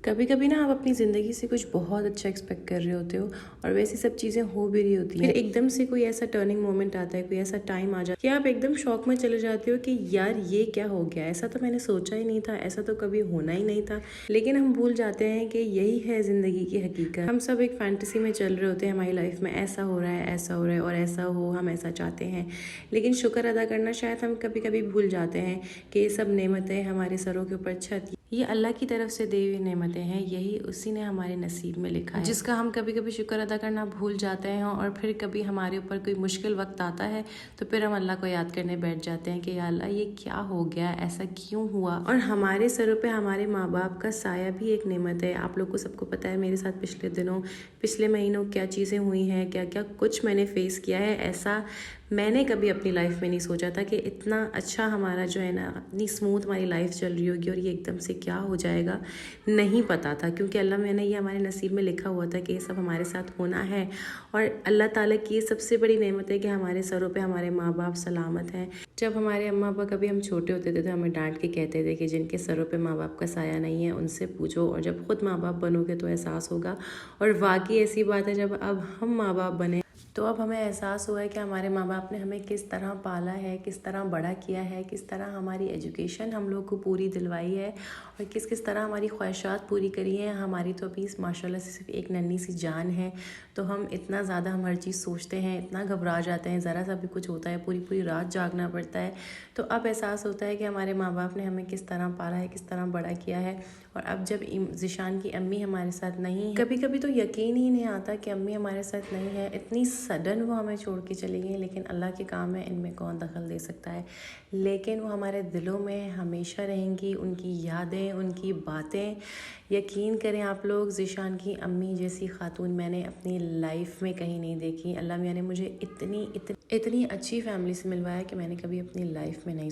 کبھی کبھی نا آپ اپنی زندگی سے کچھ بہت اچھا ایکسپیکٹ کر رہے ہوتے ہو اور ویسی سب چیزیں ہو بھی رہی ہوتی ہیں، پھر ایک دم سے کوئی ایسا ٹرننگ مومنٹ آتا ہے، کوئی ایسا ٹائم آ جاتا ہے کہ آپ ایک دم شوق میں چلے جاتے ہو کہ یار یہ کیا ہو گیا، ایسا تو میں نے سوچا ہی نہیں تھا، ایسا تو کبھی ہونا ہی نہیں تھا۔ لیکن ہم بھول جاتے ہیں کہ یہی ہے زندگی کی حقیقت۔ ہم سب ایک فینٹیسی میں چل رہے ہوتے ہیں، ہماری لائف میں ایسا ہو رہا ہے، ایسا ہو رہا ہے اور ایسا ہو، ہم ایسا چاہتے ہیں، لیکن شکر ادا کرنا شاید ہم کبھی کبھی بھول جاتے ہیں کہ یہ سب نعمتیں ہمارے سروں کے اوپر چھت، یہ اللہ کی طرف سے دی ہوئی نعمتیں ہیں، یہی اسی نے ہمارے نصیب میں لکھا ہے، جس کا ہم کبھی کبھی شکر ادا کرنا بھول جاتے ہیں۔ اور پھر کبھی ہمارے اوپر کوئی مشکل وقت آتا ہے تو پھر ہم اللہ کو یاد کرنے بیٹھ جاتے ہیں کہ یا اللہ یہ کیا ہو گیا، ایسا کیوں ہوا۔ اور ہمارے سروں پہ ہمارے ماں باپ کا سایہ بھی ایک نعمت ہے۔ آپ لوگ کو سب کو پتہ ہے میرے ساتھ پچھلے مہینوں کیا چیزیں ہوئی ہیں، کیا کیا کچھ میں نے فیس کیا ہے، ایسا میں نے کبھی اپنی لائف میں نہیں سوچا تھا کہ اتنا اچھا ہمارا جو ہے نا، اتنی اسموتھ ہماری لائف چل رہی ہوگی اور یہ ایک دم سے کیا ہو جائے گا نہیں پتا تھا، کیونکہ اللہ میں نے یہ ہمارے نصیب میں لکھا ہوا تھا کہ یہ سب ہمارے ساتھ ہونا ہے۔ اور اللہ تعالیٰ کی یہ سب سے بڑی نعمت ہے کہ ہمارے سروں پہ ہمارے ماں باپ سلامت ہیں۔ جب ہمارے اماں ابا کبھی ہم چھوٹے ہوتے تھے تو ہمیں ڈانٹ کے کہتے تھے کہ جن کے سروں پہ ماں باپ کا سایہ نہیں ہے ان سے پوچھو، اور جب خود ماں باپ بنو گے تو احساس ہوگا۔ اور واقعی ایسی بات ہے، جب اب ہم ماں باپ بنے تو اب ہمیں احساس ہوا ہے کہ ہمارے ماں باپ نے ہمیں کس طرح پالا ہے، کس طرح بڑا کیا ہے، کس طرح ہماری ایجوکیشن ہم لوگ کو پوری دلوائی ہے اور کس طرح ہماری خواہشات پوری کری ہیں۔ ہماری تو ابھی ماشاء اللہ سے صرف ایک ننھی سی جان ہے، تو ہم اتنا زیادہ ہم ہر چیز سوچتے ہیں، اتنا گھبرا جاتے ہیں، ذرا سا بھی کچھ ہوتا ہے پوری رات جاگنا پڑتا ہے۔ تو اب احساس ہوتا ہے کہ ہمارے ماں باپ نے ہمیں کس طرح پالا ہے، کس طرح بڑا کیا ہے۔ اور اب جب ذیشان کی امی ہمارے ساتھ نہیں ہے، کبھی تو یقین ہی نہیں آتا کہ امی ہمارے ساتھ نہیں ہے، اتنی سڈن وہ ہمیں چھوڑ کے چلی گئی، لیکن اللہ کے کام ہے، ان میں کون دخل دے سکتا ہے۔ لیکن وہ ہمارے دلوں میں ہمیشہ رہیں گی، ان کی یادیں، ان کی باتیں۔ یقین کریں آپ لوگ، ذیشان کی امی جیسی خاتون میں نے اپنی لائف میں کہیں نہیں دیکھی۔ اللہ میاں نے مجھے اتنی اچھی فیملی سے ملوایا کہ میں نے کبھی اپنی لائف میں نہیں